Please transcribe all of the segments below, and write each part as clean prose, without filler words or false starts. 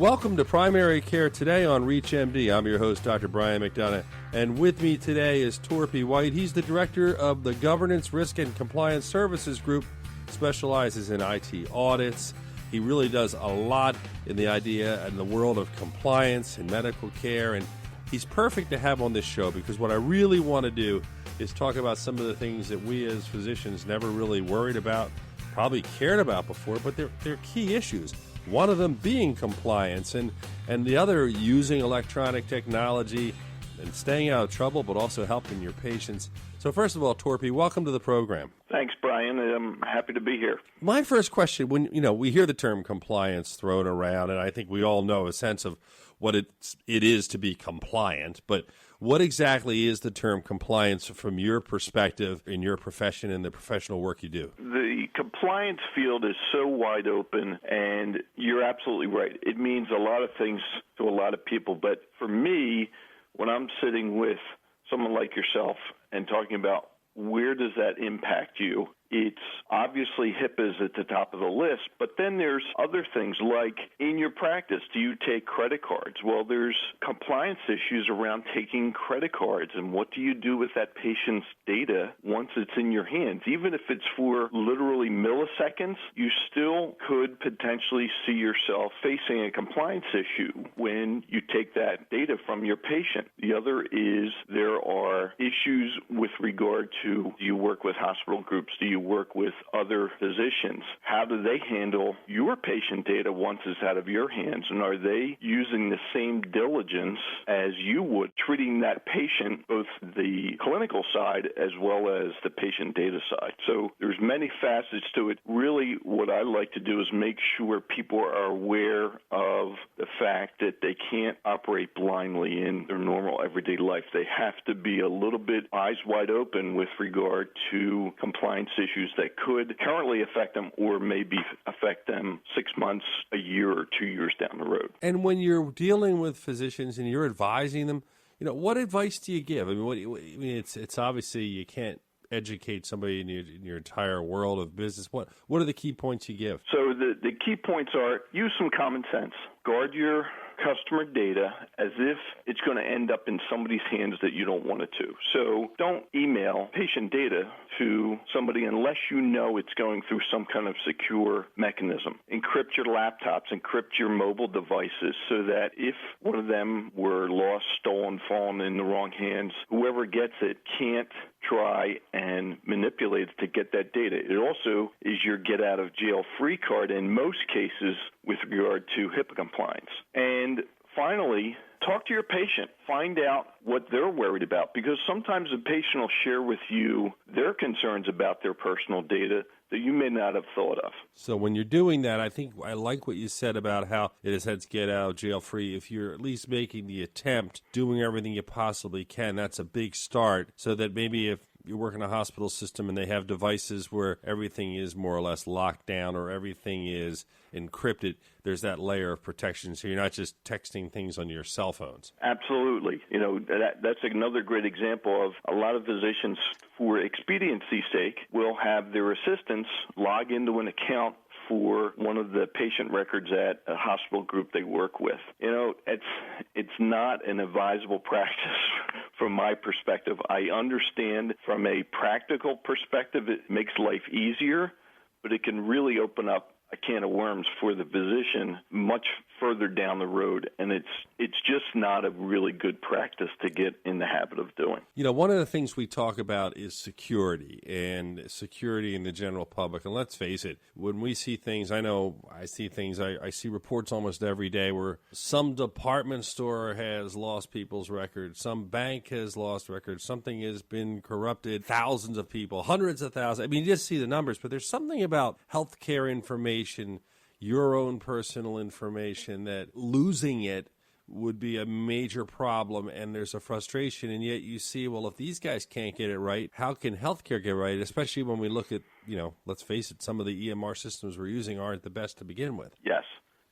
Welcome to Primary Care Today on ReachMD. I'm your host, Dr. Brian McDonough, and with me today is Torpey White. He's the director of the Governance, Risk, and Compliance Services Group, specializes in IT audits. He really does a lot in the idea and the world of compliance and medical care, and he's perfect to have on this show because what I really want to do is talk about some of the things that we as physicians never really worried about, probably cared about before, but they're key issues. One of them being compliance, and the other using electronic technology and staying out of trouble, but also helping your patients. So first of all, Torpey, welcome to the program. Thanks, Brian. I'm happy to be here. My first question, when we hear the term compliance thrown around, and I think we all know a sense of what it is to be compliant, but what exactly is the term compliance from your perspective in your profession and the professional work you do? The compliance field is so wide open, and you're absolutely right. It means a lot of things to a lot of people, but for me, when I'm sitting with someone like yourself and talking about where does that impact you, it's obviously HIPAA is at the top of the list, but then there's other things like in your practice, do you take credit cards? Well, there's compliance issues around taking credit cards, and what do you do with that patient's data once it's in your hands? Even if it's for literally milliseconds, you still could potentially see yourself facing a compliance issue when you take that data from your patient. The other is there are issues with regard to, do you work with hospital groups? Do you work with other physicians? How do they handle your patient data once it's out of your hands? And are they using the same diligence as you would, treating that patient, both the clinical side as well as the patient data side? So there's many facets to it. Really, what I like to do is make sure people are aware of the fact that they can't operate blindly in their normal everyday life. They have to be a little bit eyes wide open with regard to compliance issues that could currently affect them or maybe affect them 6 months, a year, or 2 years down the road. And when you're dealing with physicians and you're advising them, what advice do you give? I mean, it's obviously you can't educate somebody in your entire world of business. What are the key points you give? So the key points are use some common sense. Guard your customer data as if it's going to end up in somebody's hands that you don't want it to. So don't email patient data to somebody unless you know it's going through some kind of secure mechanism. Encrypt your laptops, encrypt your mobile devices so that if one of them were lost, stolen, fallen in the wrong hands, whoever gets it can't try and manipulate it to get that data. It also is your get-out-of-jail-free card in most cases with regard to HIPAA compliance. And finally, talk to your patient. Find out what they're worried about, because sometimes the patient will share with you their concerns about their personal data that you may not have thought of. So when you're doing that, I think I like what you said about how it is said to get out of jail free. If you're at least making the attempt, doing everything you possibly can, that's a big start, so that maybe if you work in a hospital system and they have devices where everything is more or less locked down or everything is encrypted, there's that layer of protection, so you're not just texting things on your cell phones. Absolutely. That's another great example of a lot of physicians, for expediency's sake, will have their assistants log into an account for one of the patient records at a hospital group they work with. It's not an advisable practice from my perspective. I understand from a practical perspective it makes life easier, but it can really open up a can of worms for the physician much further down the road, and it's just not a really good practice to get in the habit of doing. One of the things we talk about is security in the general public, and let's face it, when we see things, I see reports almost every day where some department store has lost people's records, some bank has lost records, something has been corrupted, thousands of people, hundreds of thousands. I mean, you just see the numbers, but there's something about healthcare information, your own personal information, that losing it would be a major problem, and there's a frustration, and yet you see, well, if these guys can't get it right, how can healthcare get right, especially when we look at, let's face it, some of the EMR systems we're using aren't the best to begin with. Yes.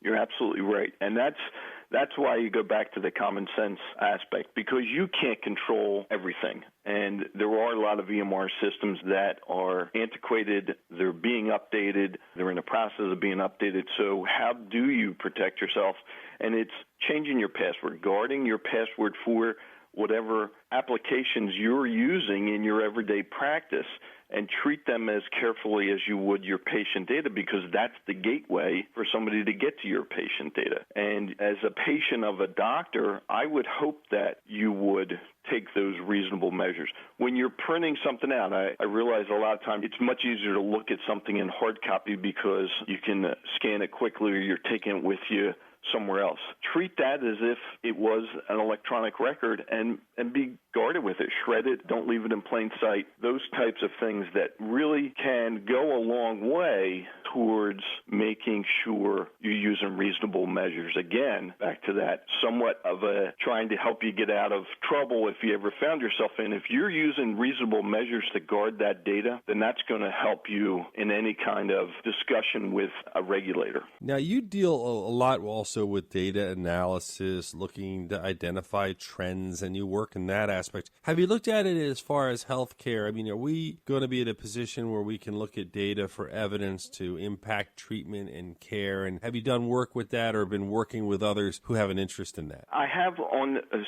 You're absolutely right. And that's why you go back to the common sense aspect, because you can't control everything. And there are a lot of EMR systems that are antiquated. They're being updated. They're in the process of being updated. So how do you protect yourself? And it's changing your password, guarding your password for whatever applications you're using in your everyday practice, and treat them as carefully as you would your patient data, because that's the gateway for somebody to get to your patient data. And as a patient of a doctor, I would hope that you would take those reasonable measures. When you're printing something out, I realize a lot of times it's much easier to look at something in hard copy because you can scan it quickly, or you're taking it with you somewhere else. Treat that as if it was an electronic record and be guarded with it. Shred it. Don't leave it in plain sight. Those types of things that really can go a long way towards making sure you're using reasonable measures. Again, back to that somewhat of a trying to help you get out of trouble if you ever found yourself in. If you're using reasonable measures to guard that data, then that's going to help you in any kind of discussion with a regulator. Now, you deal a lot also with data analysis, looking to identify trends, and you work in that aspect. Have you looked at it as far as healthcare? I mean, are we going to be in a position where we can look at data for evidence to impact treatment and care? And have you done work with that, or been working with others who have an interest in that? I have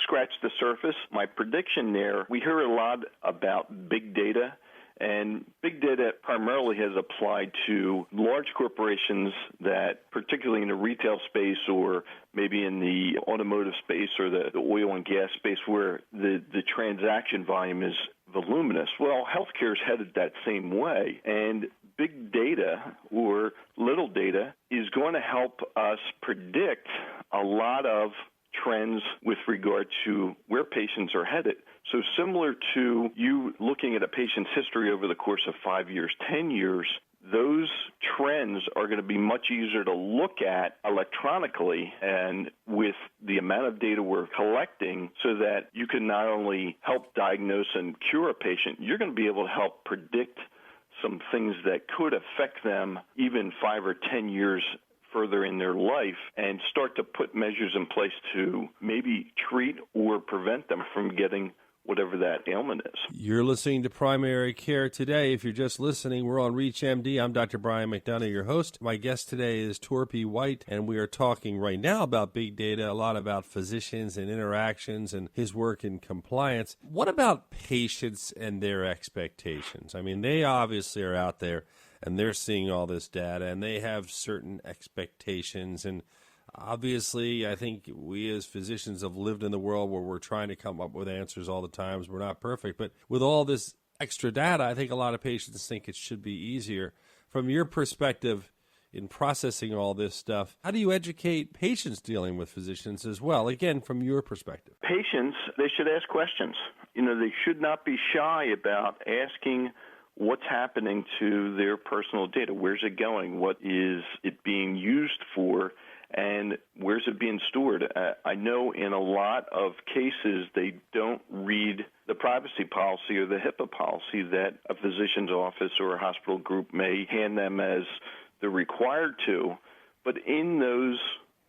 scratched the surface. My prediction there, we hear a lot about big data. And big data primarily has applied to large corporations that, particularly in the retail space or maybe in the automotive space or the oil and gas space, where the transaction volume is voluminous. Well, healthcare is headed that same way. And big data or little data is going to help us predict a lot of trends with regard to where patients are headed. So similar to you looking at a patient's history over the course of 5 years, 10 years, those trends are going to be much easier to look at electronically and with the amount of data we're collecting, so that you can not only help diagnose and cure a patient, you're going to be able to help predict some things that could affect them even 5 or 10 years further in their life, and start to put measures in place to maybe treat or prevent them from getting whatever that ailment is. You're listening to Primary Care Today. If you're just listening, we're on ReachMD. I'm Dr. Brian McDonough, your host. My guest today is Torpey White, and we are talking right now about big data, a lot about physicians and interactions and his work in compliance. What about patients and their expectations? I mean, they obviously are out there, and they're seeing all this data, and they have certain expectations. And obviously, I think we as physicians have lived in the world where we're trying to come up with answers all the time. We're not perfect. But with all this extra data, I think a lot of patients think it should be easier. From your perspective in processing all this stuff, how do you educate patients dealing with physicians as well? Again, from your perspective. Patients, they should ask questions. They should not be shy about asking what's happening to their personal data. Where's it going? What is it being used for? And where's it being stored? I know in a lot of cases they don't read the privacy policy or the HIPAA policy that a physician's office or a hospital group may hand them as they're required to. But in those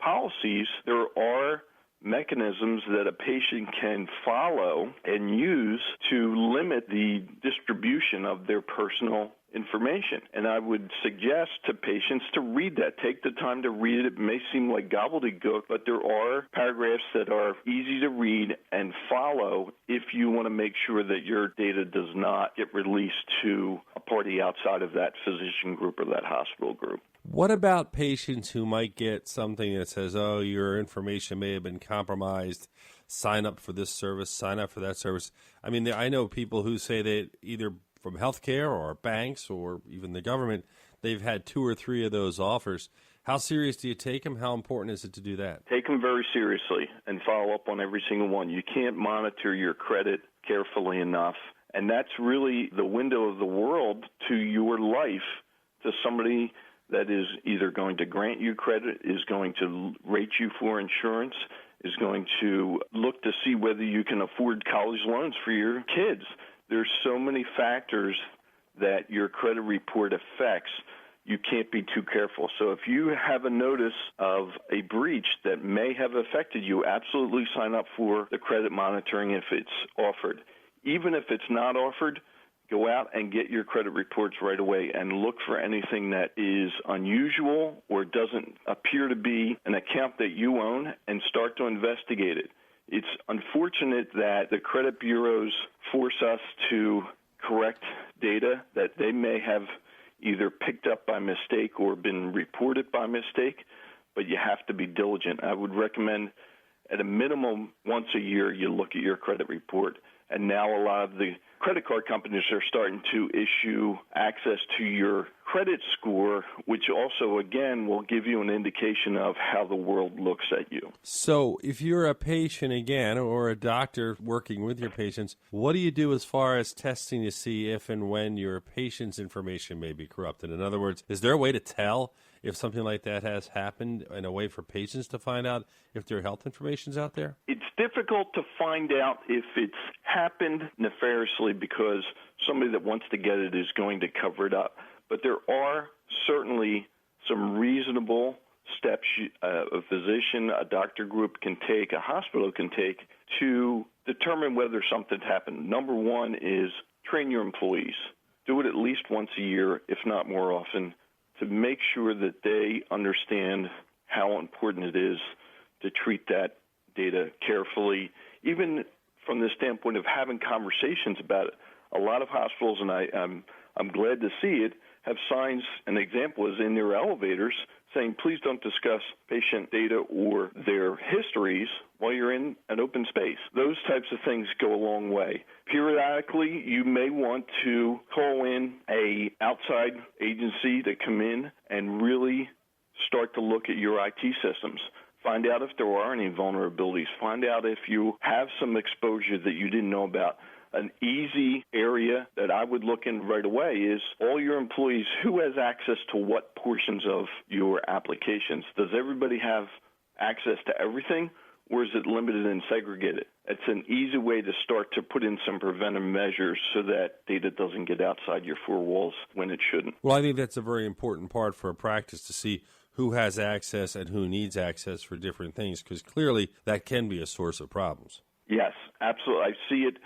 policies, there are mechanisms that a patient can follow and use to limit the distribution of their personal information. And I would suggest to patients to read that. Take the time to read it. It may seem like gobbledygook, but there are paragraphs that are easy to read and follow if you want to make sure that your data does not get released to a party outside of that physician group or that hospital group. What about patients who might get something that says, oh, your information may have been compromised, sign up for this service, sign up for that service? I mean, I know people who say that either from healthcare or banks or even the government, they've had 2 or 3 of those offers. How serious do you take them? How important is it to do that? Take them very seriously and follow up on every single one. You can't monitor your credit carefully enough, and that's really the window of the world to your life, to somebody that is either going to grant you credit, is going to rate you for insurance, is going to look to see whether you can afford college loans for your kids. There's so many factors that your credit report affects you can't be too careful. So if you have a notice of a breach that may have affected you, absolutely sign up for the credit monitoring if it's offered. Even if it's not offered, go out and get your credit reports right away and look for anything that is unusual or doesn't appear to be an account that you own and start to investigate it. It's unfortunate that the credit bureaus force us to correct data that they may have either picked up by mistake or been reported by mistake, but you have to be diligent. I would recommend at a minimum once a year you look at your credit report. And now a lot of the credit card companies are starting to issue access to your credit score, which also, again, will give you an indication of how the world looks at you. So if you're a patient, again, or a doctor working with your patients, what do you do as far as testing to see if and when your patient's information may be corrupted? In other words, is there a way to tell if something like that has happened and a way for patients to find out if their health information's out there? It's difficult to find out if it's happened nefariously because somebody that wants to get it is going to cover it up. But there are certainly some reasonable steps a physician, a doctor group can take, a hospital can take to determine whether something's happened. Number one is train your employees. Do it at least once a year, if not more often, to make sure that they understand how important it is to treat that data carefully, even from the standpoint of having conversations about it. A lot of hospitals, and I'm glad to see it, have signs. An example is in their elevators saying, please don't discuss patient data or their histories while you're in an open space. Those types of things go a long way. Periodically, you may want to call in a outside agency to come in and really start to look at your IT systems. Find out if there are any vulnerabilities. Find out if you have some exposure that you didn't know about. An easy area that I would look in right away is all your employees, who has access to what portions of your applications? Does everybody have access to everything, or is it limited and segregated? It's an easy way to start to put in some preventive measures so that data doesn't get outside your four walls when it shouldn't. Well, I think that's a very important part for a practice to see who has access and who needs access for different things, because clearly that can be a source of problems. Yes, absolutely. I see it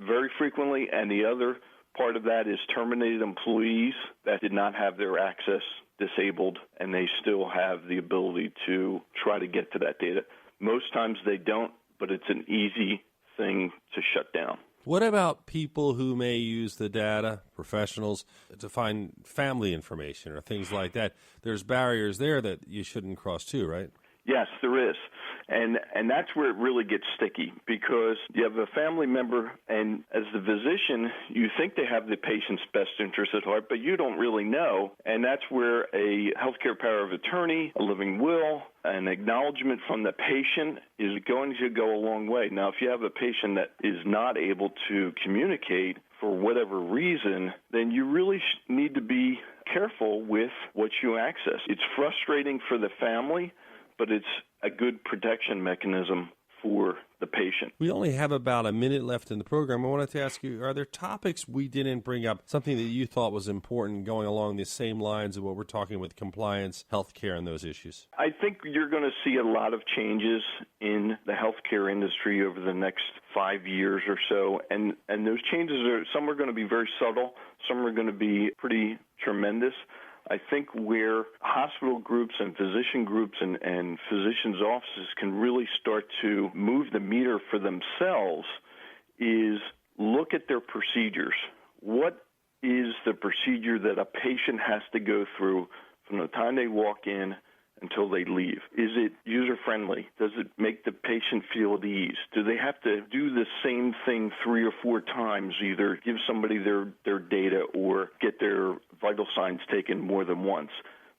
very frequently, and the other part of that is terminated employees that did not have their access disabled, and they still have the ability to try to get to that data. Most times they don't, but it's an easy thing to shut down. What about people who may use the data, professionals, to find family information or things like that? There's barriers there that you shouldn't cross too, right? Yes, there is. And that's where it really gets sticky, because you have a family member, and as the physician, you think they have the patient's best interest at heart, but you don't really know. And that's where a healthcare power of attorney, a living will, an acknowledgement from the patient is going to go a long way. Now, if you have a patient that is not able to communicate for whatever reason, then you really need to be careful with what you access. It's frustrating for the family, but it's a good protection mechanism for the patient. We only have about a minute left in the program. I wanted to ask you, are there topics we didn't bring up, something that you thought was important going along the same lines of what we're talking with compliance, healthcare, and those issues? I think you're going to see a lot of changes in the healthcare industry over the next 5 years or so, and those changes some are going to be very subtle, some are going to be pretty tremendous. I think where hospital groups and physician groups and physicians' offices can really start to move the meter for themselves is look at their procedures. What is the procedure that a patient has to go through from the time they walk in until they leave? Is it user-friendly? Does it make the patient feel at ease? Do they have to do the same thing 3 or 4 times, either give somebody their data or get their vital signs taken more than once?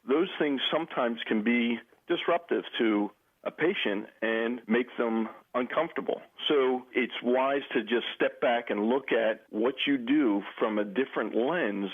Those things sometimes can be disruptive to a patient and make them uncomfortable. So it's wise to just step back and look at what you do from a different lens,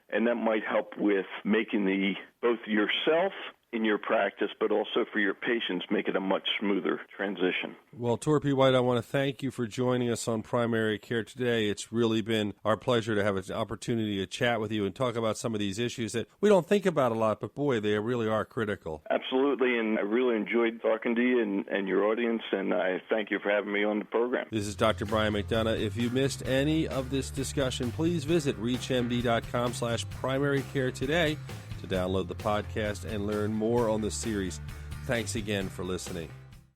and that might help with making both yourself in your practice, but also for your patients, make it a much smoother transition. Well, Torpey White, I want to thank you for joining us on Primary Care today. It's really been our pleasure to have an opportunity to chat with you and talk about some of these issues that we don't think about a lot, but boy, they really are critical. Absolutely, and I really enjoyed talking to you and your audience, and I thank you for having me on the program. This is Dr. Brian McDonough. If you missed any of this discussion, please visit reachmd.com/primary care today to download the podcast and learn more on the series. Thanks again for listening.